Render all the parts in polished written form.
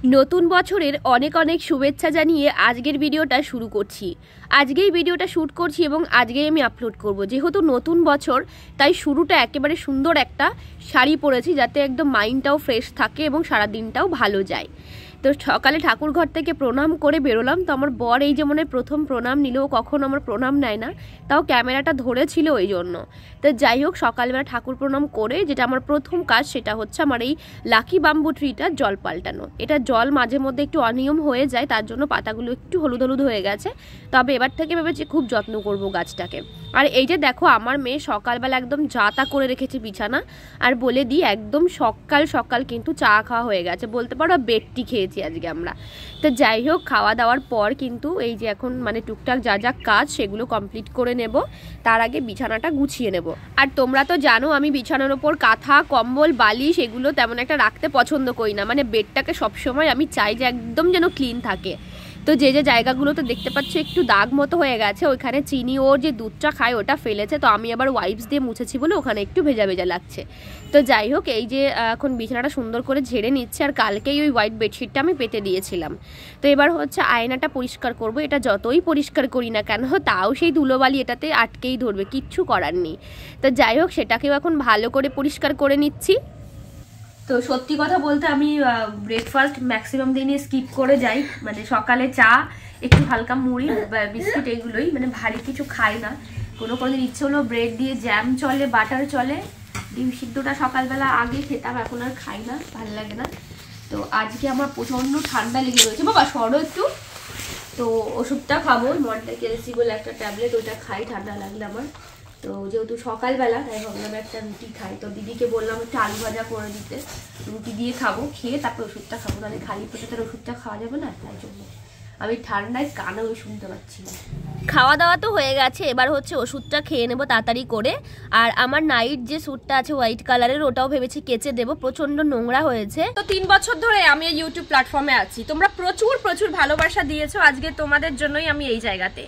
নতুন বছরের অনেক অনেক শুভেচ্ছা জানিয়ে আজকের ভিডিওটা শুরু করছি। আজকেই ভিডিওটা শ্যুট করছি এবং আজকেই আমি আপলোড করব। যেহেতু নতুন বছর তাই শুরুটা একেবারে সুন্দর একটা শাড়ি পরেছি, যাতে একদম মাইন্ডটাও ফ্রেশ থাকে এবং সারা দিনটাও ভালো যায়। তো সকালে ঠাকুর ঘর থেকে প্রণাম করে বেরোলাম। তো আমার বর এই যে মনে প্রথম প্রণাম নিলেও কখনো আমার প্রণাম নেয় না, তাও ক্যামেরাটা ধরেছিল ওই জন্য। তো যাই হোক, সকালবেলা ঠাকুর প্রণাম করে যেটা আমার প্রথম কাজ সেটা হচ্ছে আমার এই লাকি বাম্বু ট্রিটার জল পাল্টানো। এটা জল মাঝে মধ্যে একটু অনিয়ম হয়ে যায়, তার জন্য পাতাগুলো একটু হলুদ হলুদ হয়ে গেছে। তবে এবার থেকে ভেবেছি খুব যত্ন করব গাছটাকে। আর এই যে দেখো, আমার মেয়ে সকালবেলা একদম চা করে রেখেছে বিছানা। আর বলে দিই, একদম সকাল সকাল কিন্তু চা খাওয়া হয়ে গেছে, বলতে পারো বেডটি খেয়েছি আজকে আমরা। তো যাই হোক, খাওয়া দাওয়ার পর কিন্তু এই যে এখন মানে টুকটাক যা যা কাজ সেগুলো কমপ্লিট করে নেব, তার আগে বিছানাটা গুছিয়ে নেব। আর তোমরা তো জানো আমি বিছানার ওপর কাঁথা কম্বল বালিশ এগুলো তেমন একটা রাখতে পছন্দ করি না। মানে বেডটাকে সবসময় আমি চাই যে একদম যেন ক্লিন থাকে। তো যে যে জায়গাগুলোতে দেখতে পাচ্ছ একটু দাগ মতো হয়ে গেছে, ওইখানে চিনি ওর যে দুধটা খায় ওটা ফেলেছে, তো আমি আবার ওয়াইপস দিয়ে মুছেছি বলে ওখানে একটু ভেজা ভেজা লাগছে। তো যাই হোক, এই যে এখন বিছানাটা সুন্দর করে ঝেড়ে নিচ্ছে। আর কালকেই ওই হোয়াইট বেডশিটটা আমি পেতে দিয়েছিলাম। তো এবার হচ্ছে আয়নাটা পরিষ্কার করব। এটা যতই পরিষ্কার করি না কেন, তাও সেই ধুলোবালি এটাতে আটকেই ধরবে, কিচ্ছু করার নেই। তো যাই হোক, সেটাকেও এখন ভালো করে পরিষ্কার করে নিচ্ছি। তো সত্যি কথা বলতে আমি ব্রেকফাস্ট ম্যাক্সিমাম দিনই স্কিপ করে যাই। মানে সকালে চা, একটু হালকা মুড়ি বিস্কিট, এগুলোই, মানে ভারী কিছু খাই না। কোনো দিন ইচ্ছে হলো ব্রেড দিয়ে জ্যাম চলে, বাটার চলে। ডিম সিদ্ধটা সকালবেলা আগে খেতাম, এখন আর খাই না, ভালো লাগে না। তো আজকে আমার প্রচণ্ড ঠান্ডা লেগে রয়েছে। বাবা সরো একটু। তো ওষুধটা খাবো, মন্টাকেলসি বলে একটা ট্যাবলেট, ওইটা খাই ঠান্ডা লাগলে আমার। তো যেহেতু সকালবেলা তাই ভাবলাম একটা রুটি খাই। তো দিদিকে বললাম একটু আলু ভাজা করে দিতে, রুটি দিয়ে খাবো, খেয়ে তারপর ওষুধটা খাবো, তাহলে খালি পেটে তার ওষুধটা খাওয়া যাবে না, তাই জন্য আমি ঠান্ডায় কানেও শুনতে পাচ্ছি না। খাওয়া দাওয়া তো হয়ে গেছে, এবার হচ্ছে ওষুধটা খেয়ে নেবো তাড়াতাড়ি করে। আর আমার নাইট যে স্যুটটা আছে হোয়াইট কালারের, ওটাও ভেবেছি কেচে দেবো, প্রচন্ড নোংরা হয়েছে। তো 3 বছর ধরে আমি এই ইউটিউব প্ল্যাটফর্মে আছি, তোমরা প্রচুর প্রচুর ভালোবাসা দিয়েছো, আজকে তোমাদের জন্যই আমি এই জায়গাতে।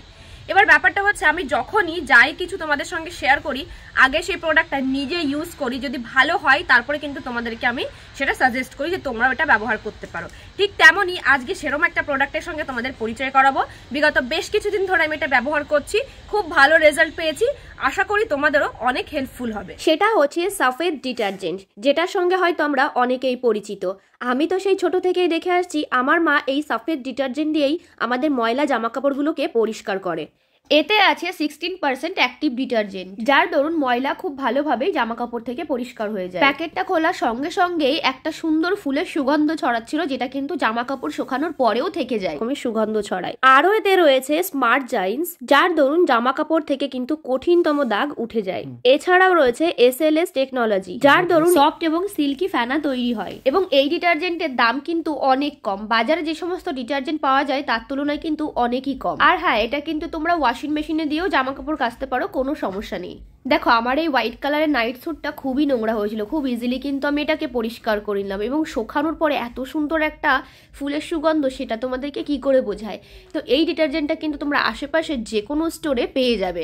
এবার ব্যাপারটা হচ্ছে, আমি যখনই যাই কিছু তোমাদের সঙ্গে শেয়ার করি, আগে সেই প্রোডাক্টটা নিজে ইউজ করি, যদি ভালো হয় তারপরে কিন্তু তোমাদেরকে আমি সেটা সাজেস্ট করি যে তোমরা ওটা ব্যবহার করতে পারো। ঠিক তেমনই আজকে সেরকম একটা প্রোডাক্টের সঙ্গে তোমাদের পরিচয় করাবো। বিগত বেশ কিছুদিন ধরে আমি এটা ব্যবহার করছি, খুব ভালো রেজাল্ট পেয়েছি, আশা করি তোমাদেরও অনেক হেল্পফুল হবে। সেটা হচ্ছে সাফেদ ডিটারজেন্ট, যেটার সঙ্গে হয়তো আমরা অনেকেই পরিচিত। আমি তো সেই ছোট থেকেই দেখে আসছি আমার মা এই সাফেদ ডিটারজেন্ট দিয়েই আমাদের ময়লা জামা কাপড়গুলোকে পরিষ্কার করে। এতে আছে 16% অ্যাক্টিভ ডিটারজেন্ট, যার দরুন ময়লা খুব ভালোভাবে জামা কাপড় থেকে পরিষ্কার হয়ে যায়। প্যাকেটটা খোলার সঙ্গে সঙ্গেই একটা সুন্দর ফুলের সুগন্ধ ছড়াচ্ছিল, যেটা কিন্তু জামা কাপড় শুকানোর পরেও থেকে যায়, খুবই সুগন্ধ ছড়ায়। আরও এতে রয়েছে স্মার্ট জাইন্স, যার দরুন জামা কাপড় থেকে কিন্তু কঠিনতম দাগ উঠে যায়। এছাড়াও রয়েছে SLS টেকনোলজি, যার দরুন সফট এবং সিল্কি ফেনা তৈরি হয়। এবং এই ডিটারজেন্টের দাম কিন্তু অনেক কম, বাজারে যে সমস্ত ডিটারজেন্ট পাওয়া যায় তার তুলনায় কিন্তু অনেকই কম। আর হ্যাঁ, এটা কিন্তু তোমরা ওয়াশিং মেশিনে দিয়েও জামা কাপড় কাচতে পারো, কোনো সমস্যা নেই। দেখো, আমার এই হোয়াইট কালারের নাইট স্যুটটা খুবই নোংরা হয়েছিল, খুব ইজিলি কিন্তু আমি এটাকে পরিষ্কার করে নিলাম। এবং শুকানোর পরে এত সুন্দর একটা ফুলের সুগন্ধ, সেটা তোমাদেরকে কি করে বোঝায়। তো এই ডিটারজেন্টটা কিন্তু তোমরা আশেপাশে যে কোনো স্টোরে পেয়ে যাবে।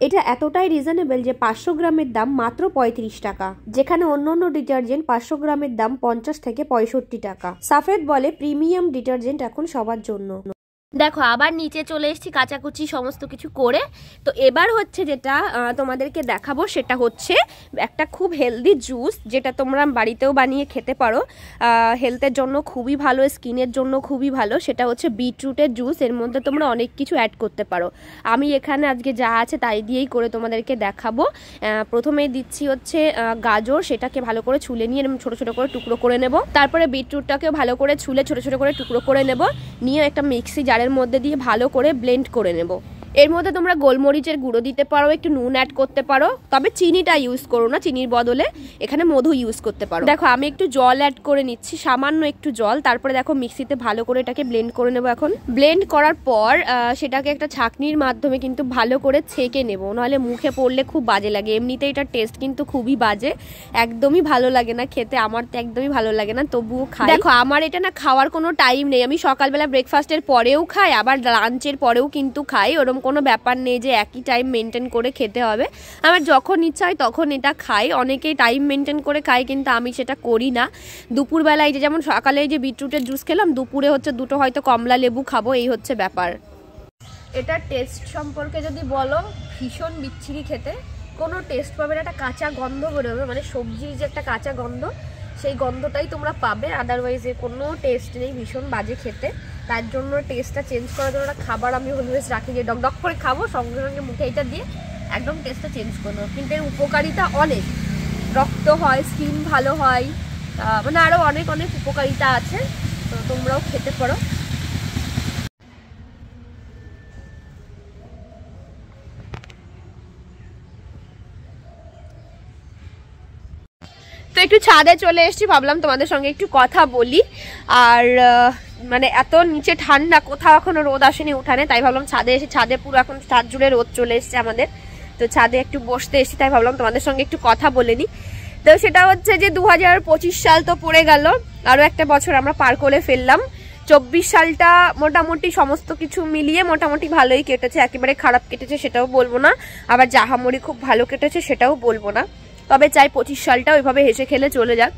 এটা এতটাই রিজনেবল যে 500 গ্রামের দাম মাত্র 35 টাকা, যেখানে অন্য অন্য ডিটারজেন্ট 500 গ্রামের দাম 50 থেকে 65 টাকা। সাফেদ বলে প্রিমিয়াম ডিটারজেন্ট এখন সবার জন্য। দেখো, আবার নিচে চলে এসেছি কাচাকুচি সমস্ত কিছু করে। তো এবার হচ্ছে যেটা তোমাদেরকে দেখাবো, সেটা হচ্ছে একটা খুব হেলদি জুস, যেটা তোমরা বাড়িতেও বানিয়ে খেতে পারো। হেলথের জন্য খুবই ভালো, স্কিনের জন্য খুবই ভালো। সেটা হচ্ছে বিটরুটের জুস। এর মধ্যে তোমরা অনেক কিছু অ্যাড করতে পারো। আমি এখানে আজকে যা আছে তাই দিয়েই করে তোমাদেরকে দেখাবো। প্রথমে দিচ্ছি হচ্ছে গাজর, সেটাকে ভালো করে ছুলে নিয়ে ছোট ছোট করে টুকরো করে নেব। তারপরে বিটরুটটাকেও ভালো করে ছুলে ছোট ছোট করে টুকরো করে নেব, নিয়ে একটা মিক্সি জারের মধ্যে দিয়ে ভালো করে ব্লেন্ড করে নেব। এর মধ্যে তোমরা গোলমরিচের গুঁড়ো দিতে পারো, একটু নুন অ্যাড করতে পারো, তবে চিনিটা ইউজ করো না, চিনির বদলে এখানে মধু ইউজ করতে পারো। দেখো, আমি একটু জল অ্যাড করে নিচ্ছি, সামান্য একটু জল। তারপরে দেখো মিক্সিতে ভালো করে এটাকে ব্লেন্ড করে নেব। এখন ব্লেন্ড করার পর সেটাকে একটা ছাঁকনির মাধ্যমে কিন্তু ভালো করে ছেঁকে নেব, নাহলে মুখে পড়লে খুব বাজে লাগে। এমনিতে এটার টেস্ট কিন্তু খুবই বাজে, একদমই ভালো লাগে না খেতে, আমার তো একদমই ভালো লাগে না, তবুও খাই। দেখো, আমার এটা না খাওয়ার কোনো টাইম নেই, আমি সকালবেলা ব্রেকফাস্টের পরেও খাই, আবার লাঞ্চের পরেও কিন্তু খাই, ওরকম কোনো ব্যাপার নেই যে একই টাইম মেনটেন করে খেতে হবে। আমার যখন ইচ্ছা হয় তখন এটা খাই, অনেকেই টাইম মেনটেন করে খাই, কিন্তু আমি সেটা করি না। দুপুরবেলায় যে যেমন সকালে যে বিটরুটের জুস খেলাম, দুপুরে হচ্ছে দুটো হয়তো কমলা লেবু খাবো, এই হচ্ছে ব্যাপার। এটা টেস্ট সম্পর্কে যদি বলো, ভীষণ বিচ্ছিরি খেতে, কোনো টেস্ট পাবে না, একটা কাঁচা গন্ধ বেরোবে, মানে সবজির যে একটা কাঁচা গন্ধ সেই গন্ধটাই তোমরা পাবে, আদারওয়াইজে কোনো টেস্ট নেই, ভীষণ বাজে খেতে। তার জন্য টেস্টটা চেঞ্জ করার জন্য একটা খাবার আমি অলওয়েজ রাখি যে ডক ডক করে খাবো, সঙ্গে সঙ্গে মুখে এটা দিয়ে একদম টেস্টটা চেঞ্জ করে নেবো। কিন্তু এর উপকারিতা অনেক, রক্ত হয়, স্কিন ভালো হয়, মানে আরও অনেক অনেক উপকারিতা আছে, তো তোমরাও খেতে পারো। তো একটু ছাদে চলে এসেছি, ভাবলাম তোমাদের সঙ্গে একটু কথা বলি। আর মানে এত নিচে ঠান্ডা, কোথাও এখনো রোদ আসেনি উঠানে, তাই ভাবলাম ছাদে এসে, ছাদে পুরো এখন ছাদ জুড়ে রোদ চলে এসছে আমাদের, তো ছাদে একটু বসতে এসেছি, তাই ভাবলাম তোমাদের সঙ্গে একটু কথা বলে নিই। তো সেটা হচ্ছে যে 2025 সাল তো পড়ে গেল, আরও একটা বছর আমরা পার করে ফেললাম। 24 সালটা মোটামুটি সমস্ত কিছু মিলিয়ে মোটামুটি ভালোই কেটেছে, একেবারে খারাপ কেটেছে সেটাও বলবো না, আবার জাহামরি খুব ভালো কেটেছে সেটাও বলবো না। তবে চাই 25 সালটা ওইভাবে হেসে খেলে চলে যাক।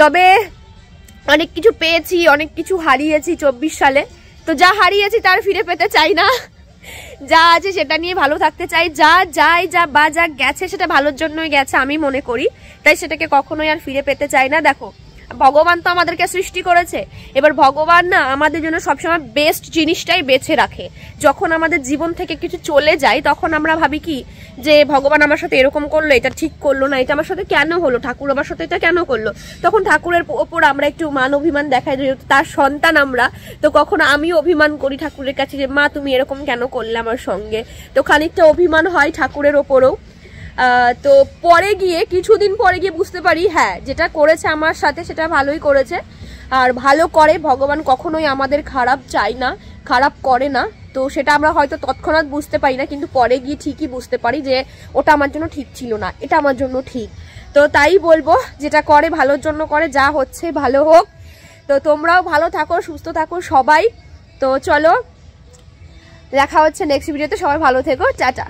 তবে অনেক কিছু পেয়েছি, অনেক কিছু হারিয়েছি 24 সালে, তো যা হারিয়েছি তার ফিরে পেতে চাই না, যা আছে সেটা নিয়ে ভালো থাকতে চাই। যা গেছে সেটা ভালোর জন্যই গেছে আমি মনে করি, তাই সেটাকে কখনোই আর ফিরে পেতে চাই না। দেখো, ভগবান তো আমাদেরকে সৃষ্টি করেছে, এবার ভগবান না আমাদের জন্য সবসময় বেস্ট জিনিসটাই বেছে রাখে। যখন আমাদের জীবন থেকে কিছু চলে যায় তখন আমরা ভাবি কি যে ভগবান আমার সাথে এরকম করলো, এটা ঠিক করলো না, এটা আমার সাথে কেন হলো, ঠাকুর আমার সাথে এটা কেন করলো। তখন ঠাকুরের ওপর আমরা একটু মান অভিমান দেখাই, যেহেতু তার সন্তান আমরা, তো কখনো আমি অভিমান করি ঠাকুরের কাছে যে মা তুমি এরকম কেন করলে আমার সঙ্গে, তো খানিকটা অভিমান হয় ঠাকুরের ওপরও। তো পরে গিয়ে, কিছুদিন পরে গিয়ে বুঝতে পারি হ্যাঁ যেটা করেছে আমার সাথে সেটা ভালোই করেছে, আর ভালো করে। ভগবান কখনোই আমাদের খারাপ চায় না, খারাপ করে না, তো সেটা আমরা হয়তো তৎক্ষণাৎ বুঝতে পারি না, কিন্তু পরে গিয়ে ঠিকই বুঝতে পারি যে ওটা আমার জন্য ঠিক ছিল না, এটা আমার জন্য ঠিক। তো তাই বলবো, যেটা করে ভালোর জন্য করে, যা হচ্ছে ভালো হোক। তো তোমরাও ভালো থাকো, সুস্থ থাকো সবাই। তো চলো, দেখা হচ্ছে নেক্সট ভিডিওতে, সবাই ভালো থেকো, টাটা।